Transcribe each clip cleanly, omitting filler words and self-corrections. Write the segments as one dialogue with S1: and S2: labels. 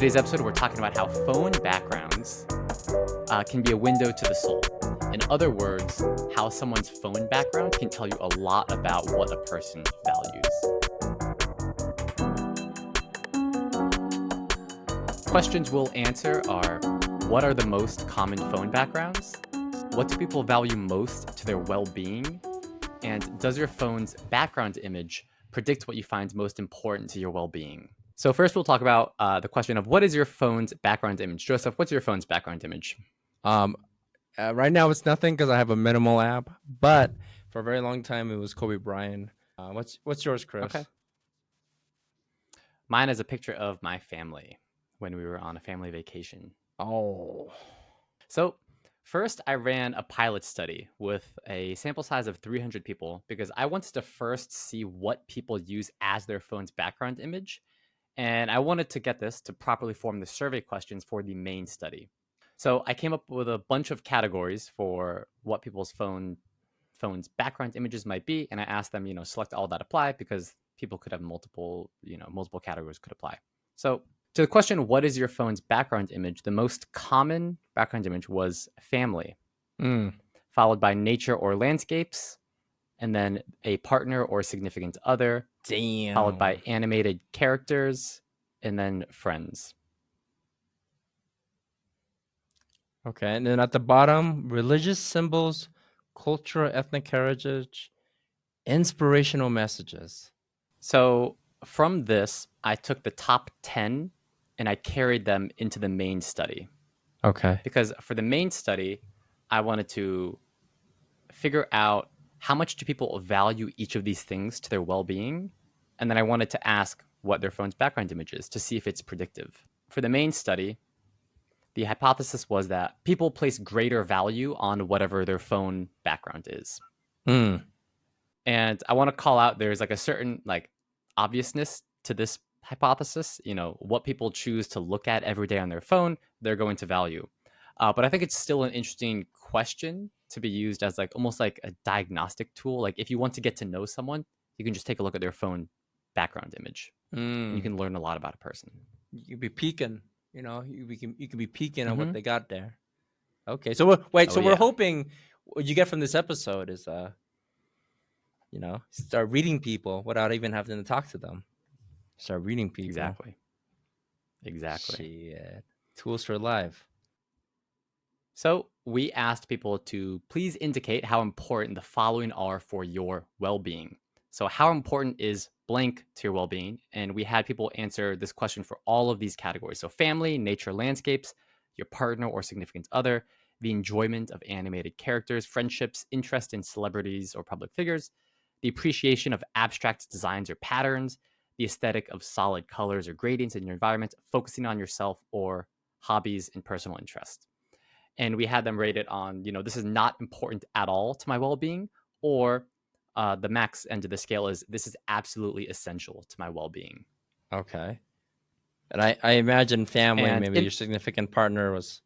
S1: today's episode, we're talking about how phone backgrounds can be a window to the soul. In other words, how someone's phone background can tell you a lot about what a person values. Questions we'll answer are, what are the most common phone backgrounds? What do people value most to their well-being? And does your phone's background image predict what you find most important to your well-being? So first we'll talk about the question of what is your phone's background image? Joseph, what's your phone's background image?
S2: Right now it's nothing because I have a minimal app, but for a very long time it was Kobe Bryant. What's yours, Chris?
S1: Okay. Mine is a picture of my family when we were on a family vacation.
S2: Oh.
S1: So first I ran a pilot study with a sample size of 300 people because I wanted to first see what people use as their phone's background image. And I wanted to get this to properly form the survey questions for the main study. So I came up with a bunch of categories for what people's phone's background images might be. And I asked them, select all that apply because people could have multiple categories could apply. So to the question, what is your phone's background image? The most common background image was family, followed by nature or landscapes, and then a partner or significant other, followed by animated characters, and then friends.
S2: Okay, and then at the bottom, religious symbols, cultural, ethnic heritage, inspirational messages.
S1: So from this, I took the top 10 and I carried them into the main study.
S2: Okay.
S1: Because for the main study, I wanted to figure out how much do people value each of these things to their well-being, and then I wanted to ask what their phone's background image is to see if it's predictive. For the main study, the hypothesis was that people place greater value on whatever their phone background is. And I want to call out there's like a certain obviousness to this hypothesis. What people choose to look at every day on their phone, they're going to value. But I think it's still an interesting question to be used as almost like a diagnostic tool. Like if you want to get to know someone, you can just take a look at their phone background image. And you can learn a lot about a person.
S2: You can be peeking, you can be peeking on what they got there. Okay, so we're hoping what you get from this episode is start reading people without even having to talk to them. Start reading people.
S1: Exactly.
S2: Shit. Tools for life.
S1: So we asked people to please indicate how important the following are for your well-being. So how important is blank to your well-being? And we had people answer this question for all of these categories. So family, nature, landscapes, your partner or significant other, the enjoyment of animated characters, friendships, interest in celebrities or public figures, the appreciation of abstract designs or patterns, the aesthetic of solid colors or gradients in your environment, focusing on yourself, or hobbies and personal interest. And we had them rated on, this is not important at all to my well-being, or the max end of the scale is this is absolutely essential to my well-being.
S2: Okay. And I imagine family, and maybe your significant partner was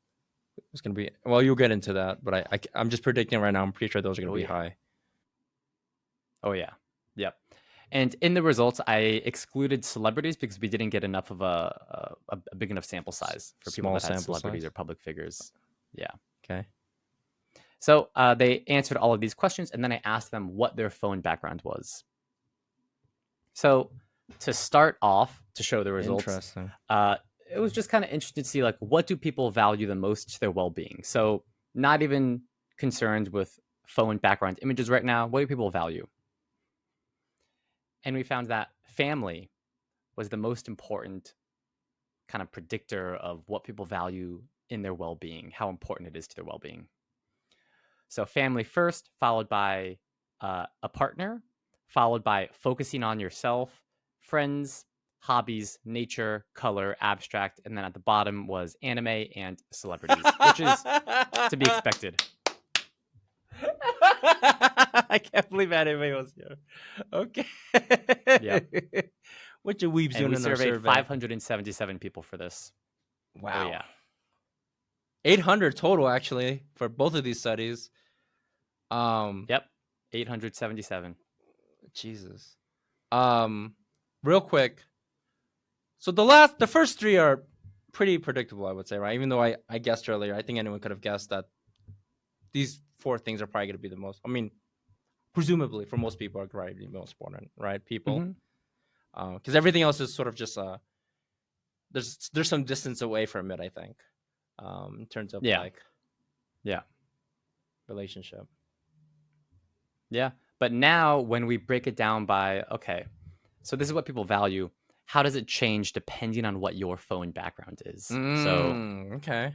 S2: going to be, well, you'll get into that, but I'm just predicting right now, I'm pretty sure those are going to be high.
S1: Oh, yeah. Yep. And in the results, I excluded celebrities because we didn't get enough of a big enough sample size for people that had celebrities or public figures. Yeah.
S2: Okay.
S1: So they answered all of these questions, and then I asked them what their phone background was. So to start off, to show the results,
S2: interesting.
S1: It was just kind of interesting to see what do people value the most to their well-being. So not even concerned with phone background images right now. What do people value? And we found that family was the most important kind of predictor of what people value in their well-being, how important it is to their well-being. So family first, followed by a partner, followed by focusing on yourself, friends, hobbies, nature, color, abstract, and then at the bottom was anime and celebrities, which is to be expected.
S2: I can't believe anime was here. Okay.
S1: Yeah.
S2: What your weebs doing in our survey?
S1: We surveyed 577 people for this.
S2: Wow.
S1: Oh, yeah.
S2: 800 total, actually, for both of these studies.
S1: Yep. 877.
S2: Jesus. Real quick. So the first three are pretty predictable, I would say, right? Even though I guessed earlier, I think anyone could have guessed that these 4 things are probably going to be the most. I mean, presumably for most people are probably the most important, right? People,
S1: Mm-hmm.
S2: because everything else is sort of just there's some distance away from it, I think, in terms of
S1: Yeah.
S2: like
S1: Yeah.
S2: relationship.
S1: Yeah. But now when we break it down by, okay, so this is what people value. How does it change depending on what your phone background is?
S2: Okay.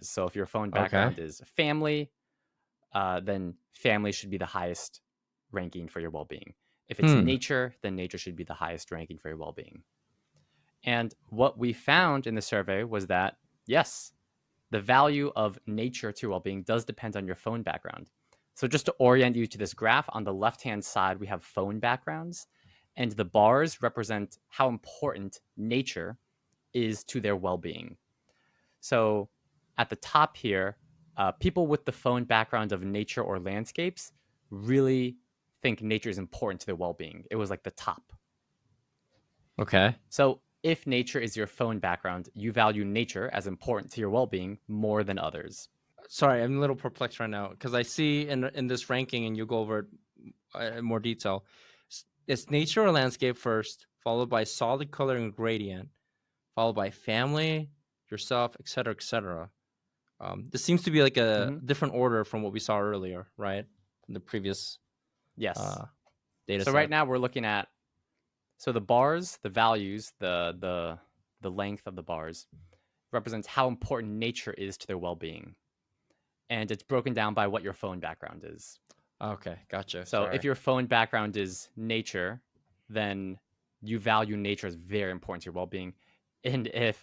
S1: So if your phone
S2: Okay.
S1: background is family, then family should be the highest ranking for your well-being. If it's nature, then nature should be the highest ranking for your well-being. And what we found in the survey was that, yes, the value of nature to your well-being does depend on your phone background. So just to orient you to this graph, on the left-hand side, we have phone backgrounds, and the bars represent how important nature is to their well-being. So at the top here, people with the phone background of nature or landscapes really think nature is important to their well-being. It was like the top.
S2: Okay.
S1: So if nature is your phone background, you value nature as important to your well-being more than others.
S2: Sorry, I'm a little perplexed right now because I see in this ranking, and you'll go over it in more detail. It's nature or landscape first, followed by solid color and gradient, followed by family, yourself, etc., etc. This seems to be like a different order from what we saw earlier, right? In the previous
S1: Yes.
S2: data
S1: So
S2: set.
S1: right now we're looking at, so the bars, the values, the length of the bars represents how important nature is to their well-being. And it's broken down by what your phone background is.
S2: Okay, gotcha.
S1: So if your phone background is nature, then you value nature as very important to your well-being. And if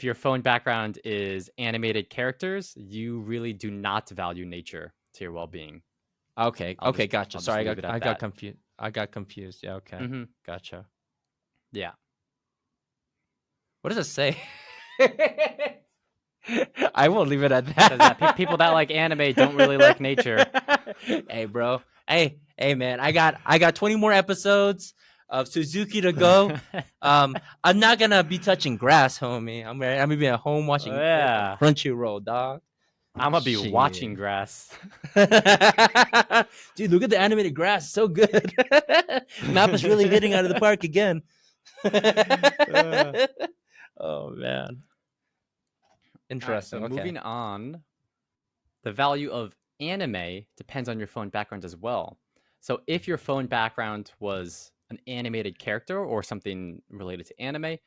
S1: your phone background is animated characters, you really do not value nature to your well-being.
S2: Okay, gotcha.
S1: I'll just
S2: Sorry,
S1: leave it at
S2: I got
S1: that.
S2: confused. Yeah, okay, gotcha.
S1: Yeah.
S2: What does it say? I will leave it at that.
S1: Says that people that like anime don't really like nature.
S2: Hey, bro. Hey, man. I got 20 more episodes of Suzuki to go. I'm not gonna be touching grass, homie. I'm gonna be at home watching Crunchyroll, dog.
S1: I'm gonna be watching grass.
S2: Dude, look at the animated grass. It's so good. Mappa's really hitting out of the park again. Oh man. Interesting.
S1: Right, so moving on, the value of anime depends on your phone background as well. So if your phone background was an animated character or something related to anime,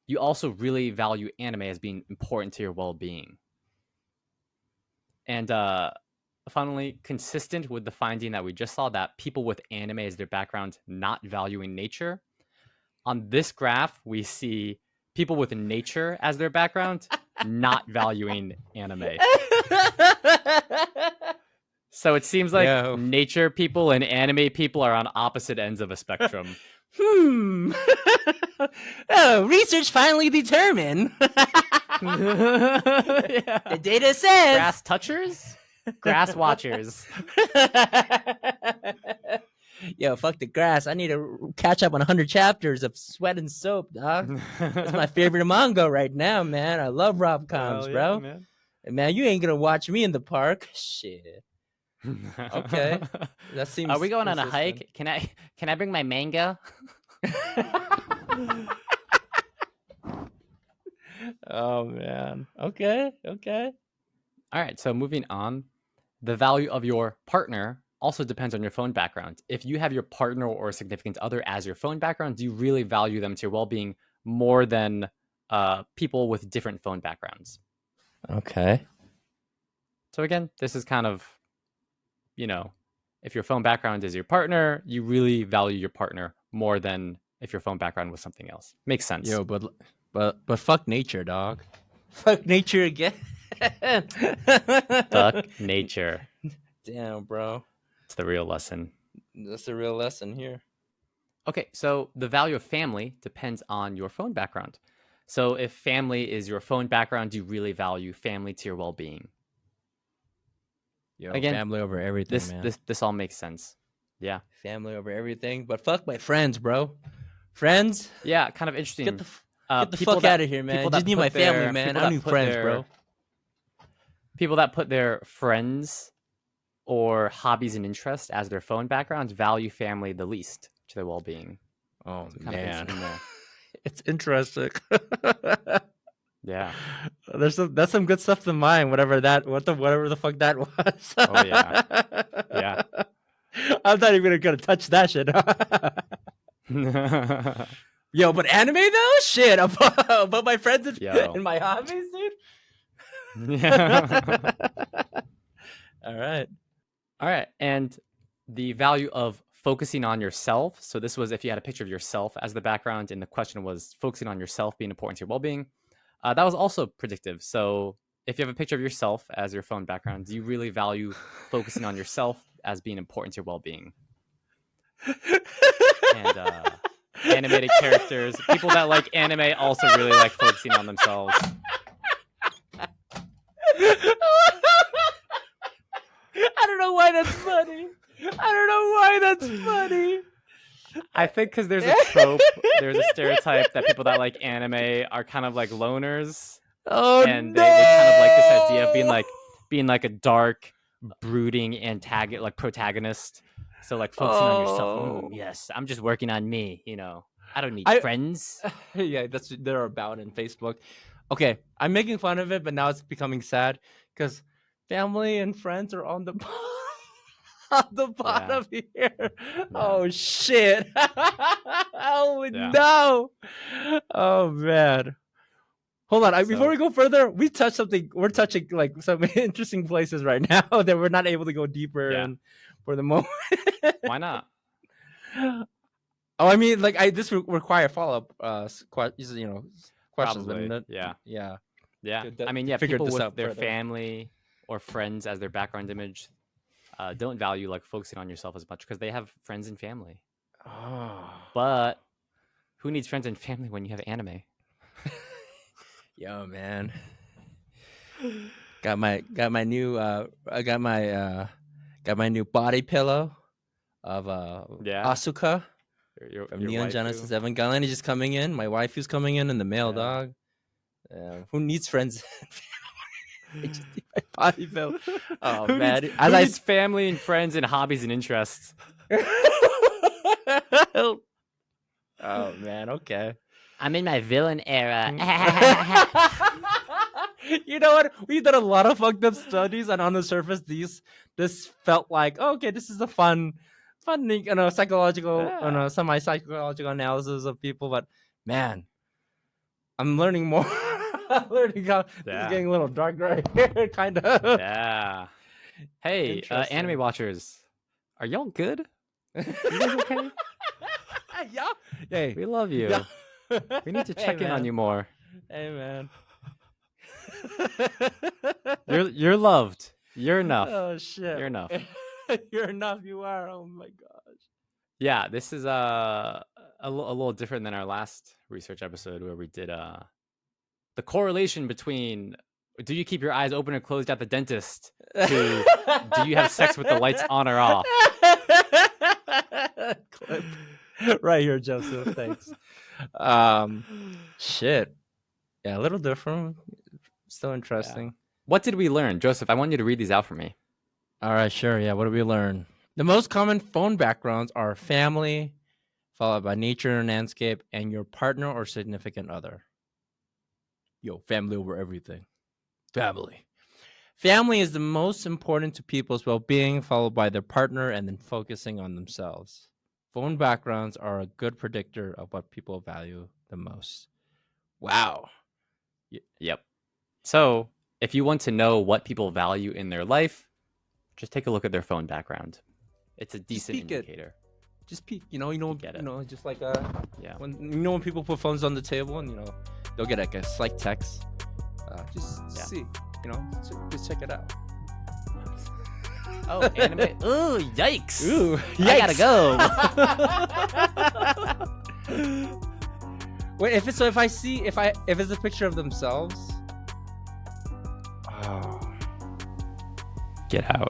S1: you also really value anime as being important to your well-being. And finally, consistent with the finding that we just saw, that people with anime as their background not valuing nature, on this graph, we see people with nature as their background not valuing anime. So it seems like nature people and anime people are on opposite ends of a spectrum.
S2: Oh, research finally determined. The data says
S1: grass touchers, grass watchers.
S2: Yo, fuck the grass. I need to catch up on 100 chapters of Sweat and Soap, dog. That's my favorite manga right now, man. I love rom-coms, bro. Man. And man, you ain't gonna watch me in the park. Shit. Okay. That seems.
S1: Are we going on a hike? Can I bring my manga?
S2: Oh man. Okay.
S1: All right, so moving on. The value of your partner also depends on your phone background. If you have your partner or significant other as your phone background, do you really value them to your well-being more than people with different phone backgrounds?
S2: Okay.
S1: So again, this is kind of, if your phone background is your partner, you really value your partner more than if your phone background was something else. Makes sense.
S2: Yo, but fuck nature, dog. Fuck nature again.
S1: Fuck nature.
S2: Damn, bro.
S1: It's the real lesson.
S2: That's the real lesson here.
S1: Okay, so the value of family depends on your phone background. So if family is your phone background, you really value family to your well-being.
S2: Yo, again, family over everything, man.
S1: This all makes sense. Yeah.
S2: Family over everything, but fuck my friends, bro. Friends?
S1: Yeah, kind of interesting.
S2: Get the
S1: people
S2: fuck
S1: that
S2: out of here, man.
S1: people
S2: Just
S1: that
S2: need
S1: put
S2: my family,
S1: their
S2: man.
S1: people
S2: I don't
S1: that
S2: need
S1: put
S2: friends,
S1: their
S2: bro.
S1: people that put their friends or hobbies and interests as their phone backgrounds value family the least to their well-being.
S2: Oh
S1: So kind of
S2: man,
S1: interesting there.
S2: it's interesting.
S1: Yeah.
S2: That's some good stuff to mine. Whatever the fuck that was.
S1: Oh yeah. Yeah.
S2: I'm not even gonna touch that shit. Yo, but anime though, shit about my friends
S1: Yo.
S2: and my hobbies, dude.
S1: Yeah.
S2: All right.
S1: All right. And the value of focusing on yourself. So this was if you had a picture of yourself as the background, and the question was focusing on yourself being important to your well-being. That was also predictive. So if you have a picture of yourself as your phone background, do you really value focusing on yourself as being important to your well-being? And animated characters, people that like anime also really like focusing on themselves.
S2: I don't know why that's funny. I don't know why that's funny.
S1: I think because there's a trope, there's a stereotype that people that like anime are kind of like loners.
S2: Oh,
S1: and
S2: no!
S1: they kind of like this idea of being like a dark, brooding antagonist, like protagonist. So like focusing on yourself. Yes, I'm just working on me. I don't need friends.
S2: Yeah, they're about in Facebook. Okay, I'm making fun of it, but now it's becoming sad because family and friends are on the on the bottom here. Yeah. Oh shit! Oh yeah. No! Oh man! Hold on. Before we go further, we're touching like some interesting places right now that we're not able to go deeper in for the moment.
S1: Why not?
S2: Oh, I mean, like this require follow-up questions.
S1: Probably. Yeah. I mean, people with their family or friends as their background image don't value like focusing on yourself as much because they have friends and family.
S2: Oh.
S1: But who needs friends and family when you have anime?
S2: Yo, man. Got my new body pillow of Asuka from Neon Genesis Evangelion. He's just coming in. My waifu's coming in the mail, dog. Who needs friends? I just need my body pillow. Oh man,
S1: who needs family and friends and hobbies and interests?
S2: Oh man, okay.
S1: I'm in my villain era.
S2: You know what? We've done a lot of fucked up studies, and on the surface, this felt like okay, this is a fun, psychological, semi-psychological analysis of people. But man, I'm learning more. I'm learning how this is getting a little dark right here, kind of.
S1: Yeah. Hey, anime watchers, are y'all good? You guys okay?
S2: Yeah. Hey,
S1: we love you. Yeah. We need to check in on you more.
S2: Hey, man.
S1: You're loved. You're enough.
S2: Oh shit.
S1: You're enough.
S2: You're enough. You are. Oh my gosh.
S1: Yeah, this is a little different than our last research episode where we did the correlation between do you keep your eyes open or closed at the dentist to do you have sex with the lights on or off?
S2: Clip. Right here, Joseph. Thanks. Shit. Yeah, a little different. Still interesting.
S1: Yeah. What did we learn? Joseph, I want you to read these out for me.
S2: All right, sure. Yeah, what did we learn? The most common phone backgrounds are family, followed by nature and landscape, and your partner or significant other. Yo, family over everything. Family. Family is the most important to people's well-being, followed by their partner, and then focusing on themselves. Phone backgrounds are a good predictor of what people value the most. Wow.
S1: Yep. So, if you want to know what people value in their life, just take a look at their phone background. It's a decent indicator.
S2: Just peek, just like when people put phones on the table and they'll get like a slight text. Just see, just check it out.
S1: Oh, anime! Ooh, yikes!
S2: Ooh, yikes.
S1: I
S2: gotta go. Wait, if it's a picture of themselves.
S1: Get out.